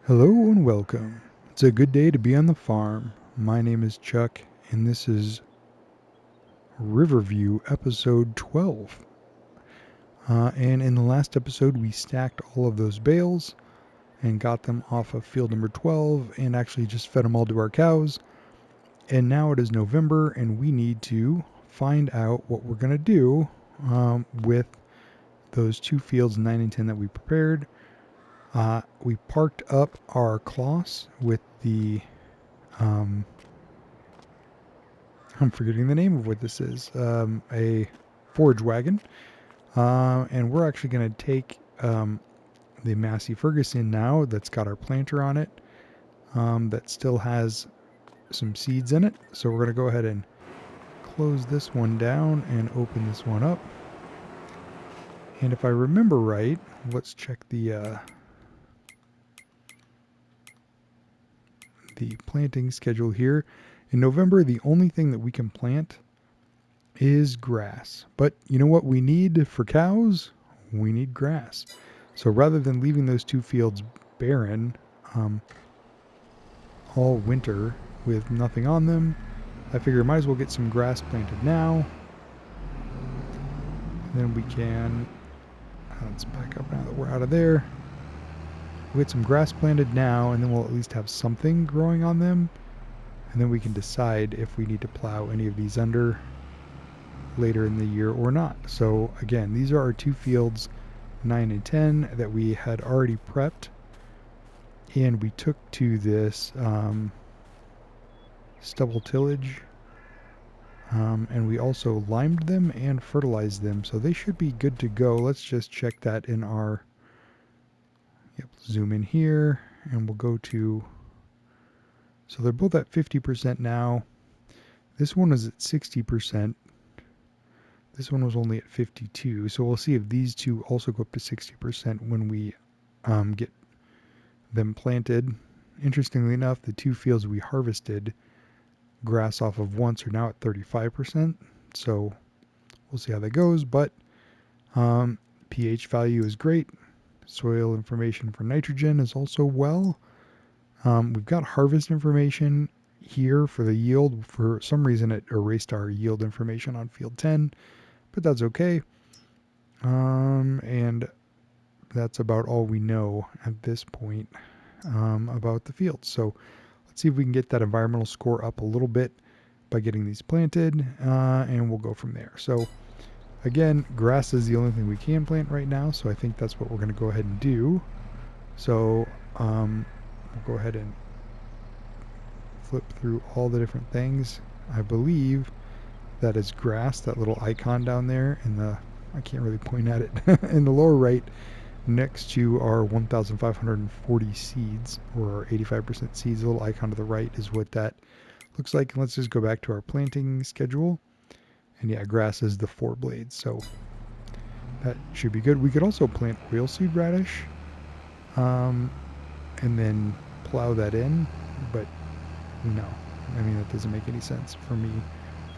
Hello and welcome. It's a good day to be on the farm. My name is Chuck, and this is Riverview episode 12. And in the last episode, we stacked all of those bales and got them off of field number 12 and actually just fed them all to our cows. And now it is November, and we need to find out what we're going to do with those two fields, 9 and 10, that we prepared. We parked up our cloths with the I'm forgetting the name of what this is. A forage wagon. And we're actually going to take the Massey Ferguson now that's got our planter on it that still has some seeds in it. So we're going to go ahead and close this one down and open this one up. And if I remember right, let's check the planting schedule here. In November, the only thing that we can plant is grass. But you know what we need for cows? We need grass. So rather than leaving those two fields barren all winter with nothing on them, I figure I might as well get some grass planted now. Then we can, let's back up now that we're out of there. We'll get some grass planted now, and then we'll at least have something growing on them. And then we can decide if we need to plow any of these under later in the year or not. So again, these are our two fields, 9 and 10, that we had already prepped, and we took to this stubble tillage, and we also limed them and fertilized them, so they should be good to go. Let's just check that in our zoom in here, and we'll go to, so they're both at 50% now. This one is at 60%. This one was only at 52, so we'll see if these two also go up to 60% when we get them planted. Interestingly enough, the two fields we harvested grass off of once are now at 35%, so we'll see how that goes. But pH value is great. Soil information for nitrogen is also well. We've got harvest information here for the yield. For some reason, it erased our yield information on field 10, but that's okay. And that's about all we know at this point about the field. So let's see if we can get that environmental score up a little bit by getting these planted, and we'll go from there. So again, grass is the only thing we can plant right now, so I think that's what we're going to go ahead and do. So we'll go ahead and flip through all the different things. I believe that is grass, that little icon down there in the, I can't really point at it, in the lower right next to our 1,540 seeds, or our 85% seeds. The little icon to the right is what that looks like. And let's just go back to our planting schedule. And yeah, grass is the 4 blades, so that should be good. We could also plant oilseed radish and then plow that in, but no, I mean, that doesn't make any sense for me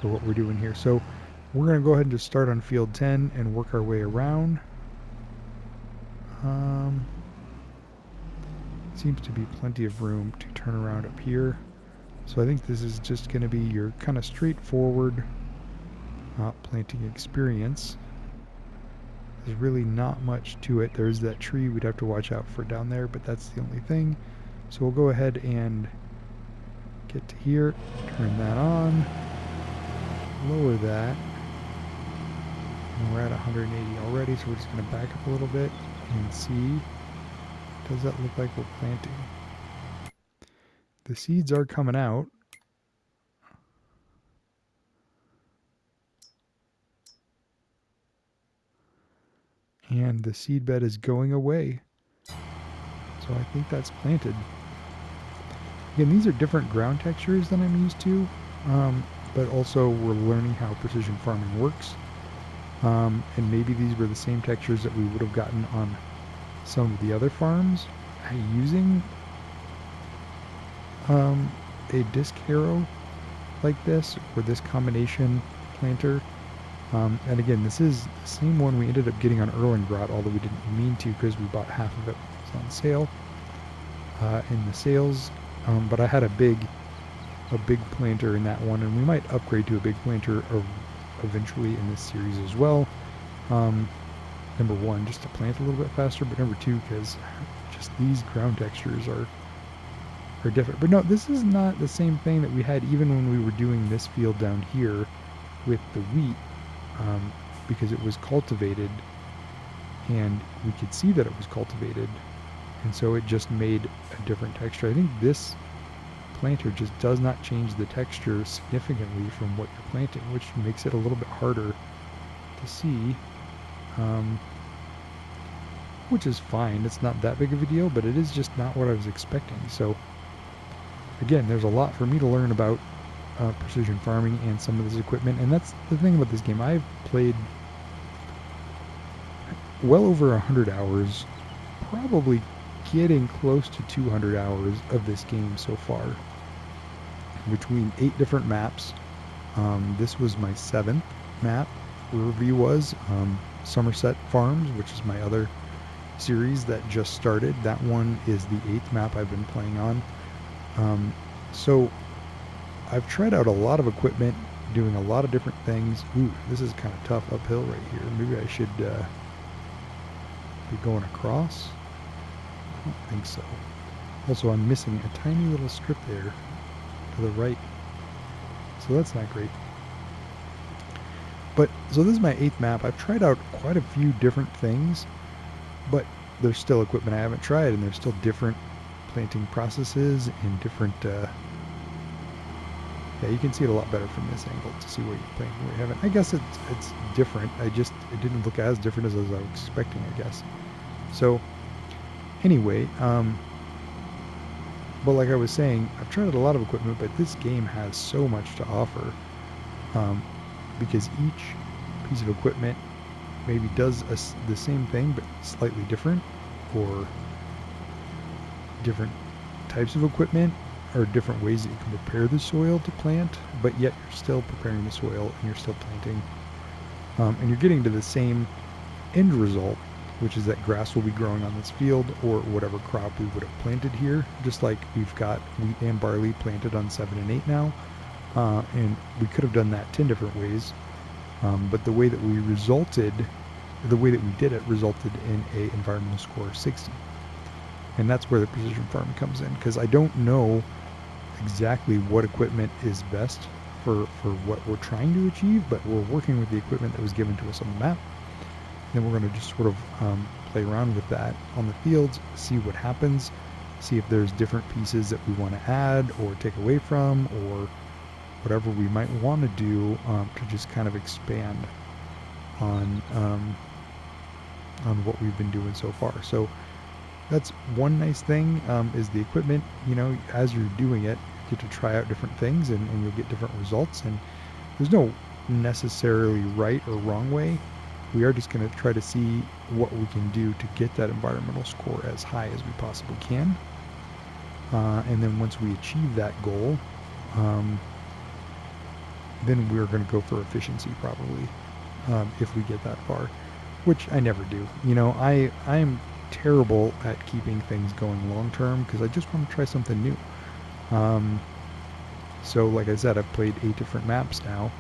for what we're doing here. So we're going to go ahead and just start on field 10 and work our way around. Seems to be plenty of room to turn around up here. So I think this is just going to be your kind of straightforward planting experience. There's really not much to it. There's that tree we'd have to watch out for down there, but that's the only thing. So we'll go ahead and get to here, turn that on, lower that. And we're at 180 already, so we're just going to back up a little bit and see. Does that look like we're planting? The seeds are coming out. And the seed bed is going away. So I think that's planted. Again, these are different ground textures than I'm used to, but also we're learning how precision farming works. And maybe these were the same textures that we would have gotten on some of the other farms using a disc harrow like this, or this combination planter. And again, this is the same one we ended up getting on Erlengrot, although we didn't mean to because we bought half of it. It was on sale. in the sales, but I had a big planter in that one, and we might upgrade to a big planter eventually in this series as well. Number one, just to plant a little bit faster, but number two, because just these ground textures are different. But no, this is not the same thing that we had even when we were doing this field down here with the wheat, because it was cultivated, and we could see that it was cultivated, and so it just made a different texture. I think this planter just does not change the texture significantly from what you're planting, which makes it a little bit harder to see, which is fine. It's not that big of a deal, but it is just not what I was expecting. So again, there's a lot for me to learn about precision farming and some of this equipment, and that's the thing about this game. I've played well over 100 hours, probably getting close to 200 hours of this game so far, between 8 different maps. This was my 7th map. Riverview was Somerset Farms, which is my other series that just started. That one is the 8th map I've been playing on. So I've tried out a lot of equipment, doing a lot of different things. Ooh, this is kind of tough uphill right here. Maybe I should be going across. I don't think so. Also, I'm missing a tiny little strip there to the right, so that's not great. But so this is my 8th map. I've tried out quite a few different things, but there's still equipment I haven't tried, and there's still different planting processes and different yeah, you can see it a lot better from this angle to see where you're planting, where you haven't. I guess it's different. It didn't look as different as I was expecting, I guess. So anyway, but like I was saying, I've tried out a lot of equipment, but this game has so much to offer, because each piece of equipment maybe does the same thing but slightly different, or different types of equipment, or different ways that you can prepare the soil to plant, but yet you're still preparing the soil and you're still planting, and you're getting to the same end result, which is that grass will be growing on this field, or whatever crop we would have planted here, just like we've got wheat and barley planted on 7 and 8 now, and we could have done that 10 different ways, but the way that we did it resulted in a environmental score of 60. And that's where the precision farming comes in, because I don't know exactly what equipment is best for what we're trying to achieve, but we're working with the equipment that was given to us on the map. Then we're going to just sort of play around with that on the fields, see what happens, see if there's different pieces that we want to add or take away from, or whatever we might want to do to just kind of expand on what we've been doing so far. So that's one nice thing, is the equipment. You know, as you're doing it, you get to try out different things, and you'll get different results, and there's no necessarily right or wrong way. We are just going to try to see what we can do to get that environmental score as high as we possibly can, and then once we achieve that goal, then we're going to go for efficiency probably, if we get that far, which I never do. You know, I'm terrible at keeping things going long term, because I just want to try something new. So like I said, I've played 8 different maps now.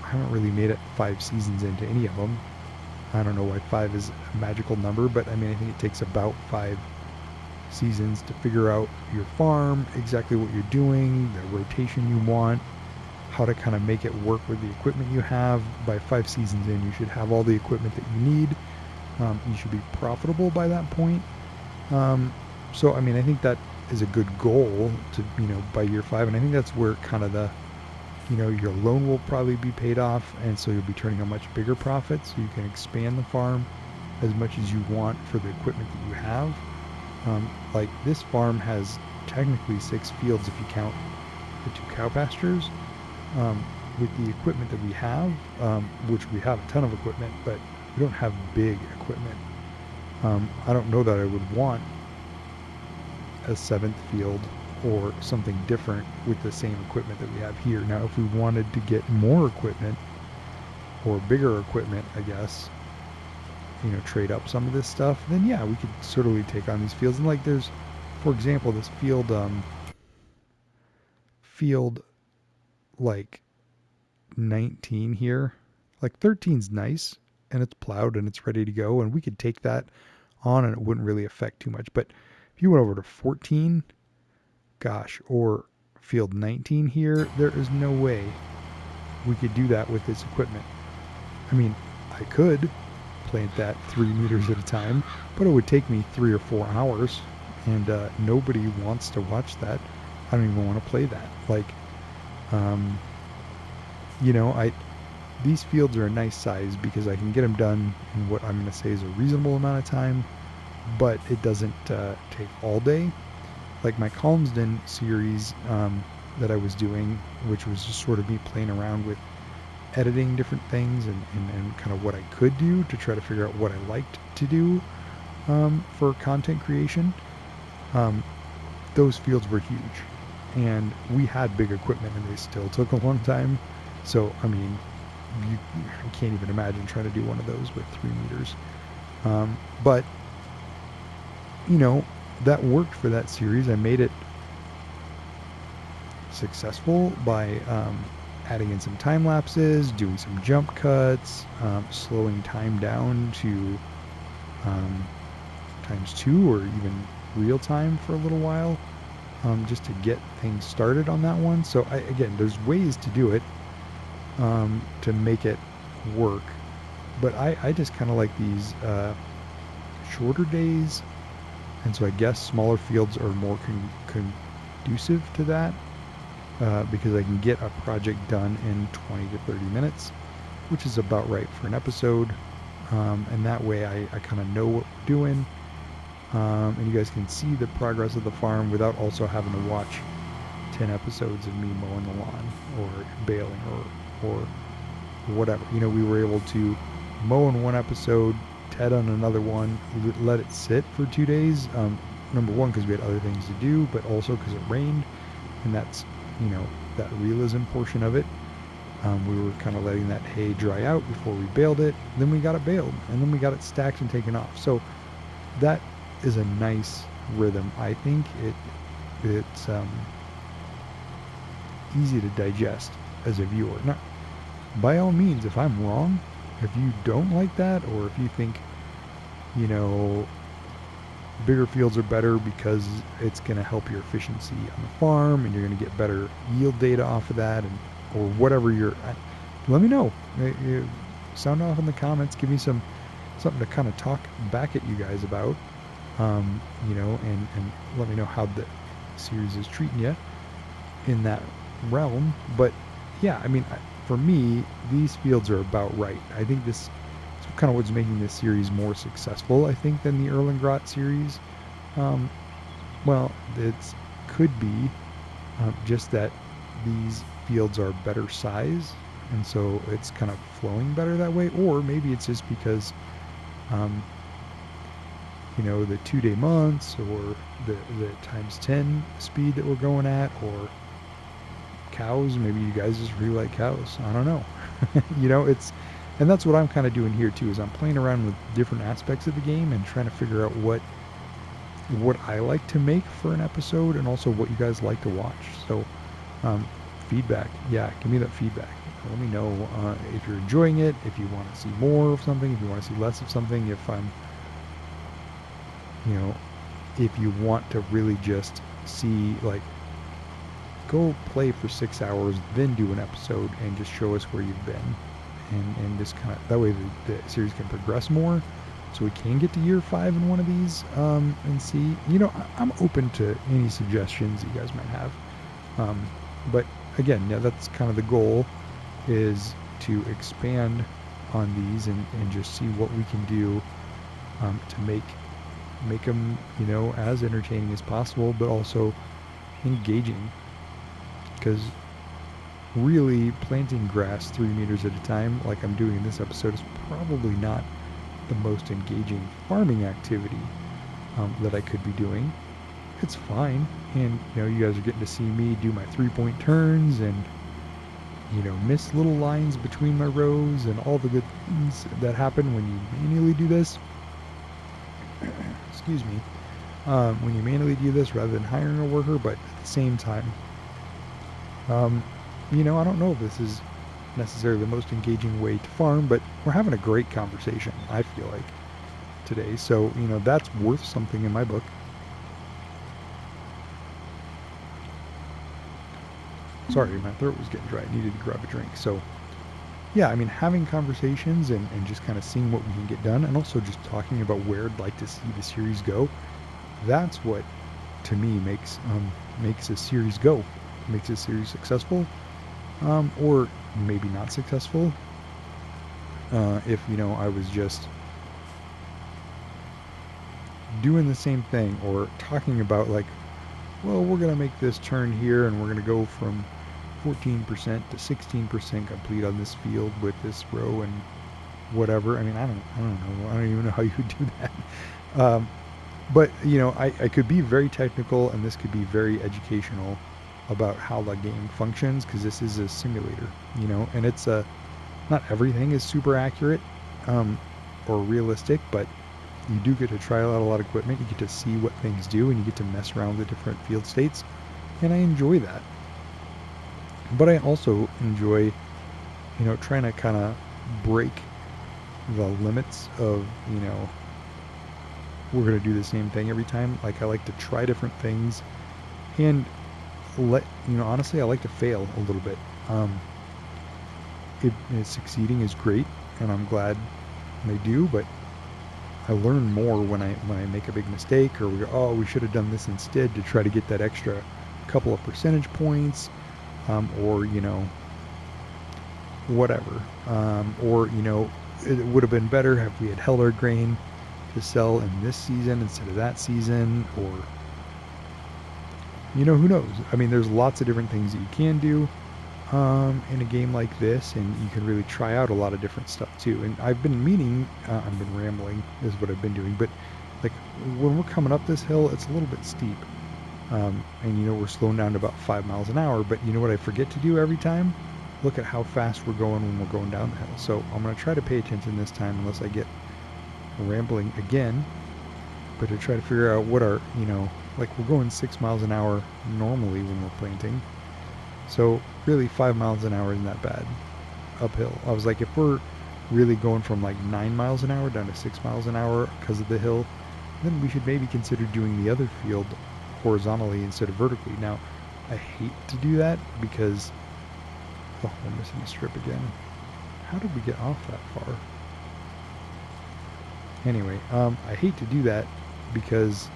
I haven't really made it 5 seasons into any of them. I don't know why 5 is a magical number, but I mean, I think it takes about 5 seasons to figure out your farm, exactly what you're doing, the rotation you want, how to kind of make it work with the equipment you have. By 5 seasons in, you should have all the equipment that you need. You should be profitable by that point. So, I mean, I think that is a good goal to, by year 5. And I think that's where kind of your loan will probably be paid off. And so you'll be turning a much bigger profit, so you can expand the farm as much as you want for the equipment that you have. Like this farm has technically 6 fields if you count the 2 cow pastures. With the equipment that we have, which we have a ton of equipment, but we don't have big equipment. I don't know that I would want a 7th field or something different with the same equipment that we have here. Now, if we wanted to get more equipment, or bigger equipment, I guess, trade up some of this stuff, then yeah, we could certainly take on these fields. And like there's, for example, this field like 19 here. Like 13's nice and it's plowed and it's ready to go, and we could take that on and it wouldn't really affect too much. But if you went over to 14, gosh, or field 19 here, there is no way we could do that with this equipment. I mean, I could plant that 3 meters at a time, but it would take me 3 or 4 hours, and nobody wants to watch that. I don't even want to play that. Like, um, I these fields are a nice size because I can get them done in what I'm going to say is a reasonable amount of time, but it doesn't take all day. Like my Calmsden series that I was doing, which was just sort of me playing around with editing different things and kind of what I could do to try to figure out what I liked to do for content creation. Those fields were huge, and we had big equipment, and they still took a long time. So, I mean, I can't even imagine trying to do one of those with 3 meters. But, that worked for that series. I made it successful by adding in some time lapses, doing some jump cuts, slowing time down to ×2 or even real time for a little while, just to get things started on that one. So again, there's ways to do it to make it work, but I just kind of like these shorter days, and so I guess smaller fields are more conducive to that. Because I can get a project done in 20 to 30 minutes, which is about right for an episode. And that way I kind of know what we're doing. And you guys can see the progress of the farm without also having to watch 10 episodes of me mowing the lawn or baling or whatever. We were able to mow in one episode, ted on another one, let it sit for 2 days. Number one, because we had other things to do, but also because it rained, and that's that realism portion of it. We were kind of letting that hay dry out before we baled it. Then we got it baled, and then we got it stacked and taken off. So that is a nice rhythm. I think it's easy to digest as a viewer. Now, by all means, if I'm wrong, if you don't like that, or if you think bigger fields are better because it's going to help your efficiency on the farm and you're going to get better yield data off of that, or whatever let me know. Sound off in the comments. Give me something to kind of talk back at you guys about, and let me know how the series is treating you in that realm. But yeah, I mean, for me, these fields are about right. I think this kind of what's making this series more successful, I think, than the Erlengrot series. Well, it could be just that these fields are better size, and so it's kind of flowing better that way. Or maybe it's just because, the 2-day months, or the ×10 speed that we're going at, or cows. Maybe you guys just really like cows. I don't know. And that's what I'm kind of doing here too, is I'm playing around with different aspects of the game and trying to figure out what I like to make for an episode, and also what you guys like to watch. So feedback, yeah, give me that feedback. Let me know if you're enjoying it, if you want to see more of something, if you want to see less of something, if if you want to really just see, like, go play for 6 hours, then do an episode and just show us where you've been. And just kind of, that way the series can progress more, so we can get to year 5 in one of these, and see. I'm open to any suggestions you guys might have. But again, yeah, that's kind of the goal, is to expand on these and just see what we can do to make them, as entertaining as possible, but also engaging. Because really, planting grass 3 meters at a time, like I'm doing in this episode, is probably not the most engaging farming activity that I could be doing. It's fine, and you guys are getting to see me do my 3-point turns and miss little lines between my rows and all the good things that happen when you manually do this. Excuse me. When you manually do this rather than hiring a worker, but at the same time, um, I don't know if this is necessarily the most engaging way to farm, but we're having a great conversation, I feel like, today. So, that's worth something in my book. Sorry, my throat was getting dry. I needed to grab a drink. So, yeah, I mean, having conversations and just kind of seeing what we can get done, and also just talking about where I'd like to see the series go. That's what, to me, makes a series go, makes a series successful, or maybe not successful. If I was just doing the same thing or talking about like, well, we're gonna make this turn here, and we're gonna go from 14% to 16% complete on this field with this row and whatever. I mean, I don't know. I don't even know how you would do that. But I could be very technical, and this could be very educational about how the game functions, because this is a simulator, and it's not everything is super accurate or realistic, but you do get to try out a lot of equipment. You get to see what things do, and you get to mess around with the different field states, and I enjoy that. But I also enjoy, trying to kind of break the limits of, we're going to do the same thing every time. Like, I like to try different things, and honestly, I like to fail a little bit. Succeeding is great, and I'm glad they do, but I learn more when I make a big mistake, or we go, oh, we should have done this instead, to try to get that extra couple of percentage points, or whatever, or it would have been better if we had held our grain to sell in this season instead of that season, or who knows. I mean, there's lots of different things that you can do in a game like this, and you can really try out a lot of different stuff too. And I've been rambling is what I've been doing, but like when we're coming up this hill, it's a little bit steep, and we're slowing down to about 5 miles an hour. But you know what I forget to do every time? Look at how fast we're going when we're going down the hill. So I'm going to try to pay attention this time, unless I get rambling again, but to try to figure out what our, like we're going 6 miles an hour normally when we're planting. So really 5 miles an hour isn't that bad uphill. I was like, if we're really going from like 9 miles an hour down to 6 miles an hour because of the hill, then we should maybe consider doing the other field horizontally instead of vertically. Now, I hate to do that because, oh, we're missing a strip again. How did we get off that far? Anyway, I hate to do that because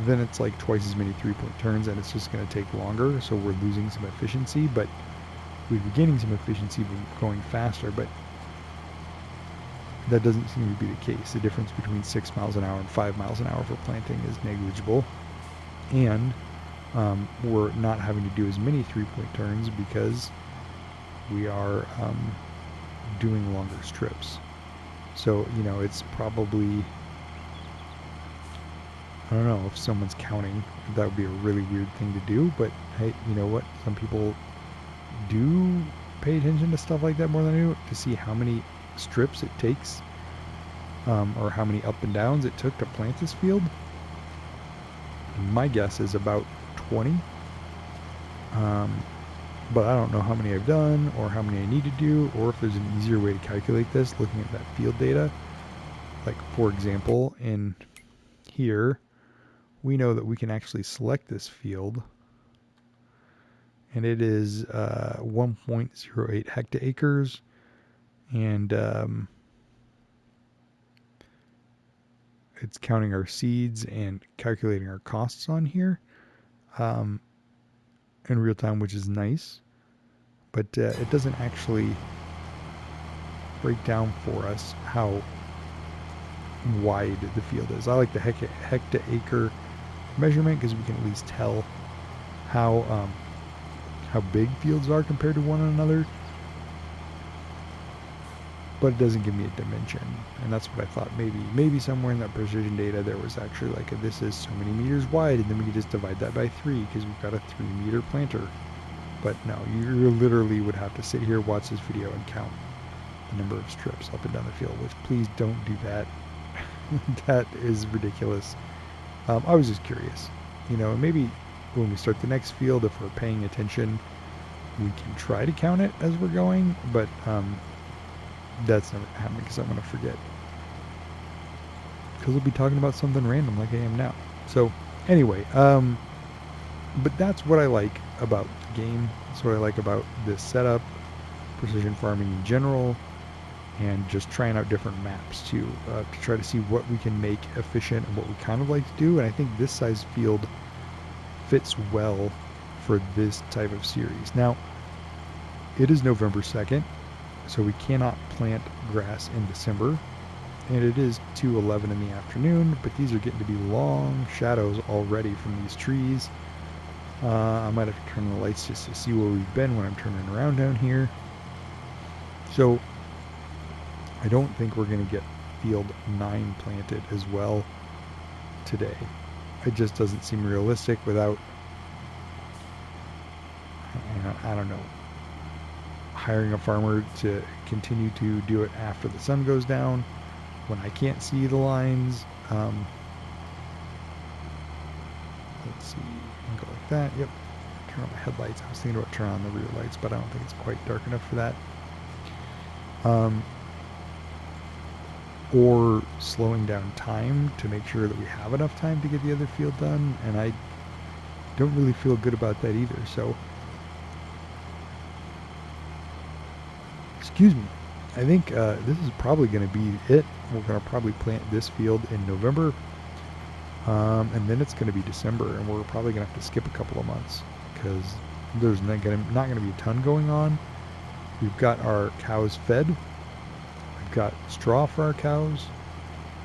then it's like twice as many 3-point turns, and it's just going to take longer, so we're losing some efficiency, but we'd be gaining some efficiency by going faster, but that doesn't seem to be the case. The difference between 6 miles an hour and 5 miles an hour for planting is negligible, and we're not having to do as many 3-point turns because we are doing longer strips. So, it's probably, I don't know if someone's counting, that would be a really weird thing to do, but hey, you know what? Some people do pay attention to stuff like that more than I do, to see how many strips it takes, or how many up and downs it took to plant this field. My guess is about 20. But I don't know how many I've done, or how many I need to do, or if there's an easier way to calculate this looking at that field data. Like, for example, in here, we know that we can actually select this field, and it is 1.08 hectaacres, and it's counting our seeds and calculating our costs on here in real time, which is nice, but it doesn't actually break down for us how wide the field is. I like the hectare measurement because we can at least tell how big fields are compared to one another. but it doesn't give me a dimension. And that's what I thought. Maybe somewhere in that precision data there was actually like this is so many meters wide, and then we could just divide that by 3 because we've got a 3-meter planter. But no, you literally would have to sit here, watch this video, and count the number of strips up and down the field, which please don't do that. That is ridiculous. I was just curious, and maybe when we start the next field, if we're paying attention, we can try to count it as we're going, but that's never going to happen because I'm going to forget. Because we'll be talking about something random like I am now. So anyway, but that's what I like about the game. That's what I like about this setup, precision farming in general, and just trying out different maps too, to try to see what we can make efficient and what we kind of like to do. And I think this size field fits well for this type of series. Now, it is November 2nd, so we cannot plant grass in December, and it is 2:11 in the afternoon, but these are getting to be long shadows already from these trees. I might have to turn the lights just to see where we've been when I'm turning around down here. So I don't think we're going to get field 9 planted as well today. It just doesn't seem realistic without, I don't know, hiring a farmer to continue to do it after the sun goes down when I can't see the lines. Let's see, go like that. Yep. Turn on my headlights. I was thinking about turning on the rear lights, but I don't think it's quite dark enough for that. Or slowing down time to make sure that we have enough time to get the other field done, and I don't really feel good about that either. So, excuse me. I think this is probably going to be it. We're going to probably plant this field in November, and then it's going to be December, and we're probably going to have to skip a couple of months because there's not going to be a ton going on. We've got our cows fed. We've got straw for our cows.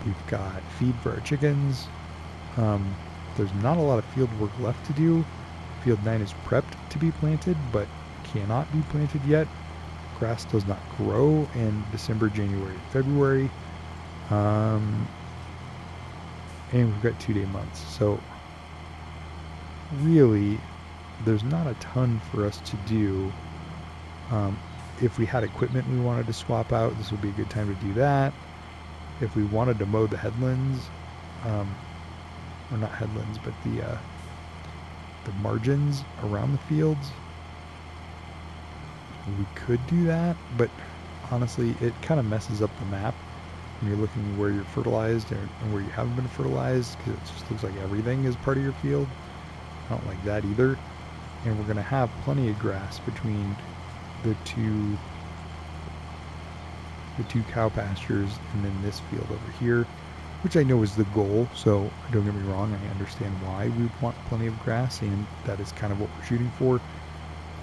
We've got feed for our chickens. There's not a lot of field work left to do. Field 9 is prepped to be planted, but cannot be planted yet. Grass does not grow in December, January, February. And we've got 2-day months. So really, there's not a ton for us to do. If we had equipment we wanted to swap out, this would be a good time to do that. If we wanted to mow the headlands, or not headlands, but the margins around the fields, we could do that, but honestly, it kind of messes up the map when you're looking where you're fertilized and where you haven't been fertilized, because it just looks like everything is part of your field. I don't like that either. And we're going to have plenty of grass between the two cow pastures and then this field over here, which I know is the goal. So don't get me wrong, I understand why we want plenty of grass, and that is kind of what we're shooting for.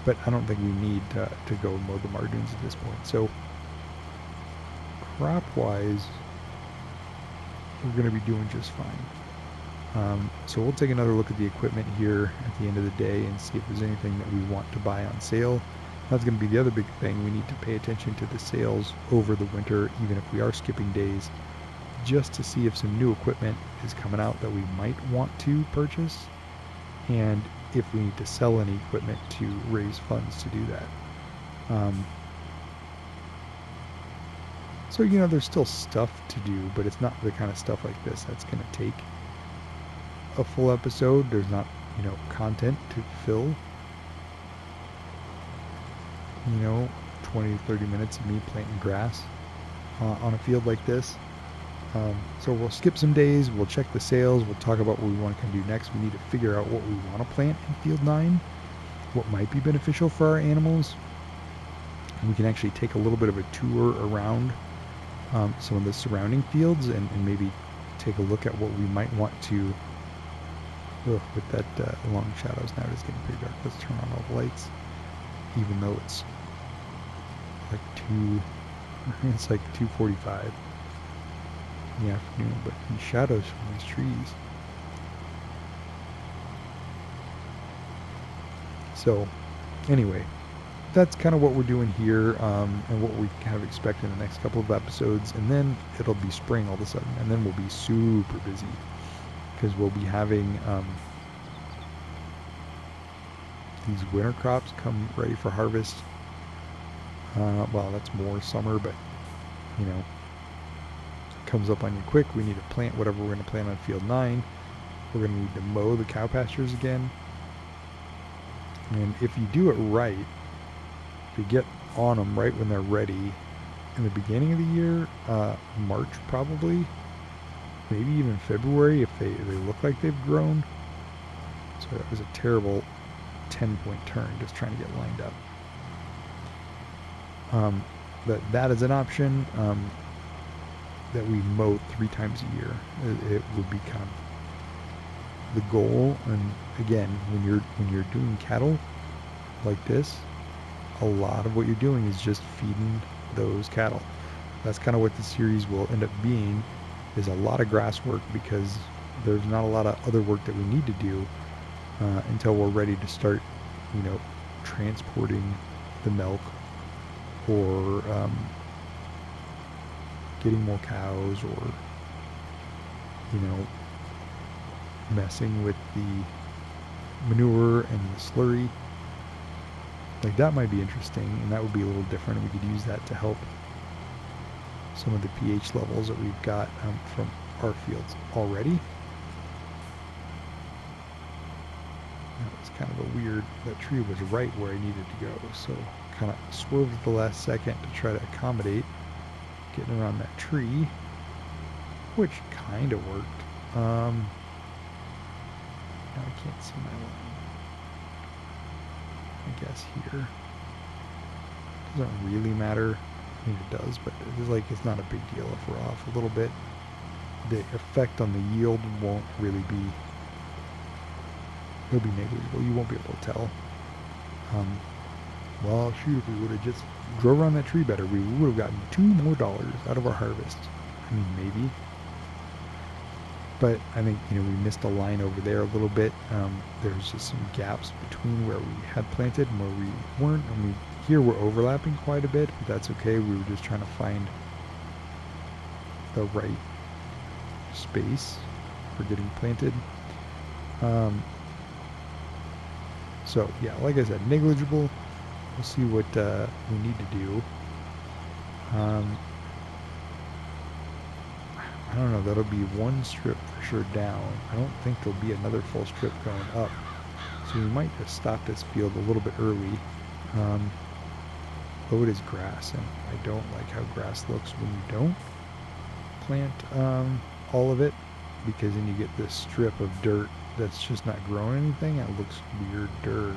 But I don't think we need to go mow the margins at this point. So crop-wise, we're going to be doing just fine. So we'll take another look at the equipment here at the end of the day and see if there's anything that we want to buy on sale. That's going to be the other big thing. We need to pay attention to the sales over the winter, even if we are skipping days, just to see if some new equipment is coming out that we might want to purchase, and if we need to sell any equipment to raise funds to do that. So, there's still stuff to do, but it's not the kind of stuff like this that's going to take a full episode. There's not, content to fill, 20 to 30 minutes of me planting grass on a field like this. So we'll skip some days, we'll check the sales, we'll talk about what we want to do next. We need to figure out what we want to plant in field 9, what might be beneficial for our animals. And we can actually take a little bit of a tour around some of the surrounding fields and maybe take a look at what we might want to, with that long shadows. Now it's getting pretty dark. Let's turn on all the lights, even though it's like 2:45 in the afternoon, but these shadows from these trees. So anyway, that's kind of what we're doing here, and what we kind of expect in the next couple of episodes. And then it'll be spring all of a sudden, and then we'll be super busy because we'll be having these winter crops come ready for harvest. Well, that's more summer, but you know, it comes up on you quick. We need to plant whatever we're going to plant on field 9. We're going to need to mow the cow pastures again. And if you do it right, if you get on them right when they're ready in the beginning of the year, March probably, maybe even February if they look like they've grown. So that was a terrible 10-point turn just trying to get lined up. But that is an option, that we mow 3 times a year. It would be kind of the goal. And again, when you're doing cattle like this, a lot of what you're doing is just feeding those cattle. That's kind of what the series will end up being, is a lot of grass work, because there's not a lot of other work that we need to do until we're ready to start, transporting the milk, or getting more cows, or messing with the manure and the slurry. Like, that might be interesting, and that would be a little different. We could use that to help some of the pH levels that we've got from our fields already. That was kind of a weird, that tree was right where I needed to go, so kind of swerved at the last second to try to accommodate getting around that tree, which kind of worked. Now I can't see my line. I guess here. Doesn't really matter. I mean, it does, but it's not a big deal if we're off a little bit. The effect on the yield won't really be, it'll be negligible. You won't be able to tell. Well, shoot, if we would have just drove around that tree better, we would have gotten $2 more out of our harvest. I mean, maybe. But I think, we missed a line over there a little bit. There's just some gaps between where we had planted and where we weren't. And here we're overlapping quite a bit, but that's okay. We were just trying to find the right space for getting planted. So yeah, like I said, negligible. We'll see what we need to do. I don't know, that'll be one strip for sure down. I don't think there'll be another full strip going up. So we might just stop this field a little bit early. Though it is grass, and I don't like how grass looks when you don't plant all of it, because then you get this strip of dirt that's just not growing anything, and it looks weirder.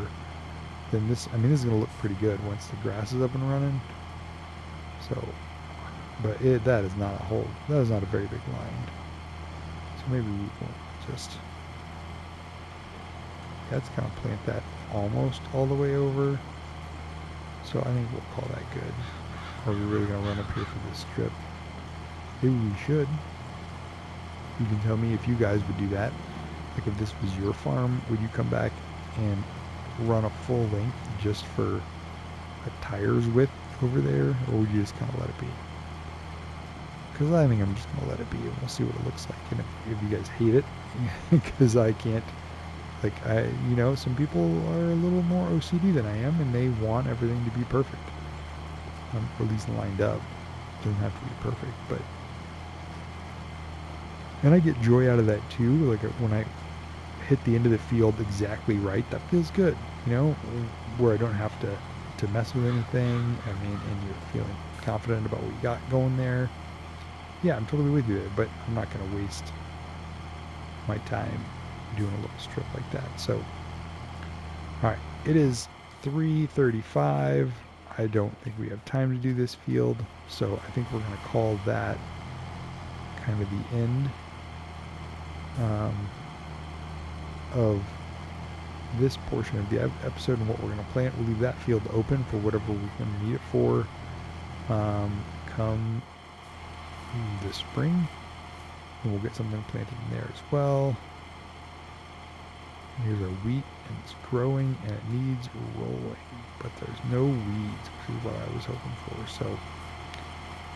Then this is going to look pretty good once the grass is up and running. So, but that is not a very big line. So maybe we won't just, let's kind of plant that almost all the way over. So I think we'll call that good. Are we really going to run up here for this strip? Maybe we should. You can tell me if you guys would do that. Like, if this was your farm, would you come back and run a full length just for a tire's width over there, or would you just kind of let it be? Because I think I'm just going to let it be, and we'll see what it looks like. And if you guys hate it, because I can't, some people are a little more OCD than I am, and they want everything to be perfect. Or at least lined up. It doesn't have to be perfect, but... And I get joy out of that too, like when I hit the end of the field exactly right, that feels good, where I don't have to mess with anything, and you're feeling confident about what you got going there. Yeah, I'm totally with you there, but I'm not going to waste my time doing a little strip like that. So, alright, it is 3:35. I don't think we have time to do this field, so I think we're going to call that kind of the end of this portion of the episode and what we're going to plant. We'll leave that field open for whatever we're going to need it for come this spring, and we'll get something planted in there as well. Here's our wheat, and it's growing, and it needs rolling. But there's no weeds, which is what I was hoping for. So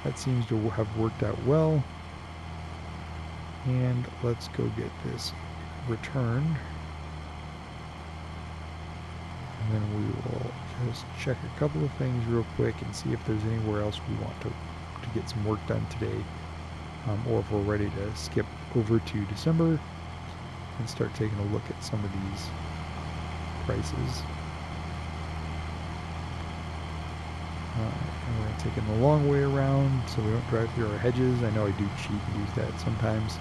that seems to have worked out well. And let's go get this returned. And then we will just check a couple of things real quick and see if there's anywhere else we want to get some work done today. Or if we're ready to skip over to December and start taking a look at some of these prices. And we're going to take it the long way around so we don't drive through our hedges. I know I do cheat and use that sometimes,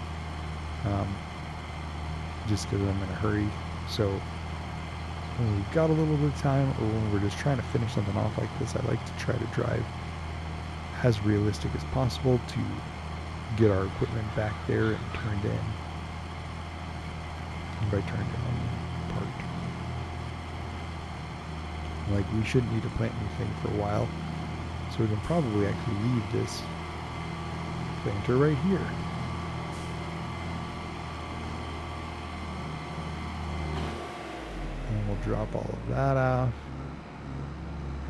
just because I'm in a hurry. So when we've got a little bit of time, or when we're just trying to finish something off like this, I like to try to drive as realistic as possible to get our equipment back there and turned in. And by turned in, I mean parked. Like, we shouldn't need to plant anything for a while, so we can probably actually leave this planter right here. And we'll drop all of that off.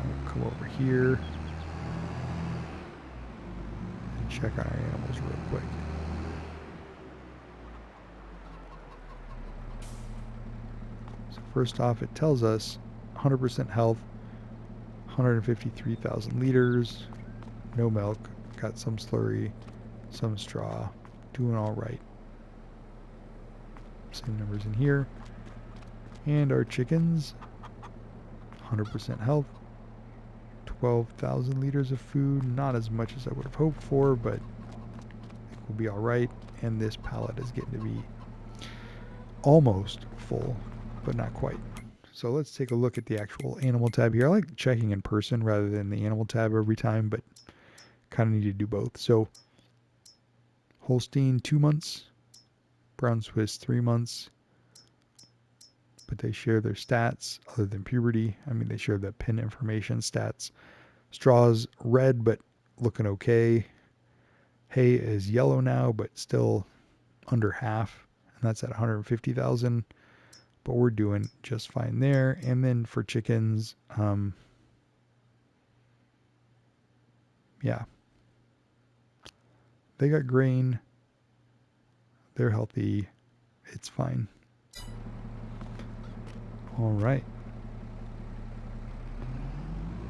And we'll come over here and check on our animals real quick. So first off, it tells us 100% health, 153,000 liters, no milk, got some slurry, some straw, doing all right. Same numbers in here. And our chickens, 100% health, 12,000 liters of food, not as much as I would have hoped for, but I think we'll be all right. And this pallet is getting to be almost full, but not quite. So let's take a look at the actual animal tab here. I like checking in person rather than the animal tab every time, but kind of need to do both. So Holstein 2 months, Brown Swiss 3 months, but they share their stats other than puberty. I mean, they share the pin information stats. Straw's red, but looking okay. Hay is yellow now, but still under half, and that's at 150,000. But we're doing just fine there. And then for chickens, yeah, they got grain. They're healthy. It's fine. All right.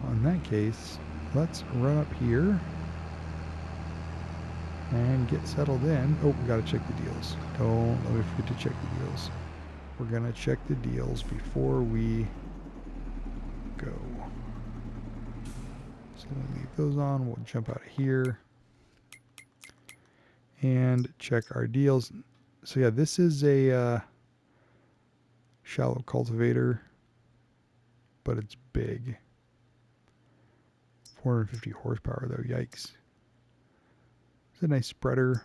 In that case, let's run up here and get settled in. Oh, we got to check the deals. Don't let me forget to check the deals. We're going to check the deals before we go. So we'll leave those on. We'll jump out of here and check our deals. So yeah, this is a shallow cultivator, but it's big. 450 horsepower though, yikes. It's a nice spreader.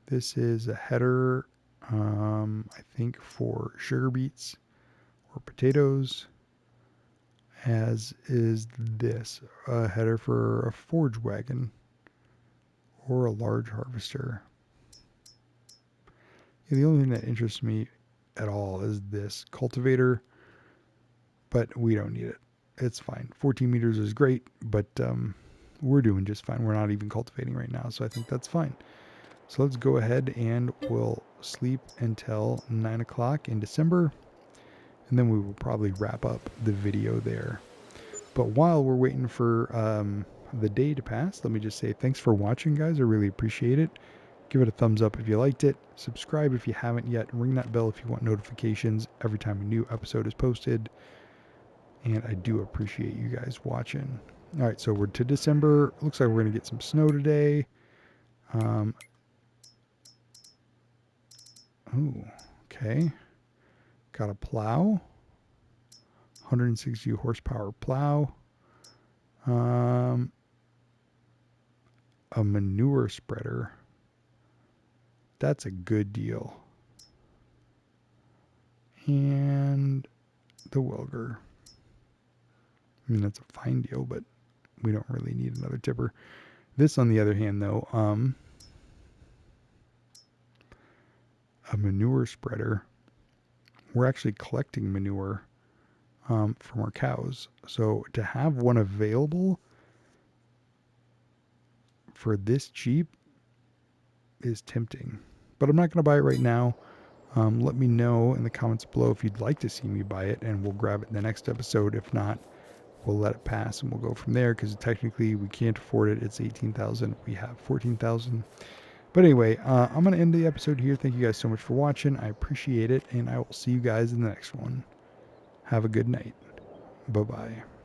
This is a header, I think for sugar beets or potatoes, as is this, a header for a forage wagon or a large harvester. Yeah, the only thing that interests me at all is this cultivator, but we don't need it. It's fine. 14 meters is great, but we're doing just fine. We're not even cultivating right now, so I think that's fine. So let's go ahead and we'll sleep until 9 o'clock in December, and then we will probably wrap up the video there. But while we're waiting for the day to pass, let me just say thanks for watching, guys. I really appreciate it. Give it a thumbs up if you liked it. Subscribe if you haven't yet. Ring that bell if you want notifications every time a new episode is posted. And I do appreciate you guys watching. All right, so we're to December. Looks like we're going to get some snow today. Oh, okay. Got a plow. 160 horsepower plow. A manure spreader. That's a good deal. And the Wilger. I mean, that's a fine deal, but we don't really need another tipper. This, on the other hand, though, a manure spreader. we're actually collecting manure from our cows. So to have one available for this cheap is tempting. But I'm not going to buy it right now. Let me know in the comments below if you'd like to see me buy it, and we'll grab it in the next episode. If not, we'll let it pass and we'll go from there, because technically we can't afford it. It's 18,000. We have 14,000. But anyway, I'm going to end the episode here. Thank you guys so much for watching. I appreciate it, and I will see you guys in the next one. Have a good night. Bye-bye.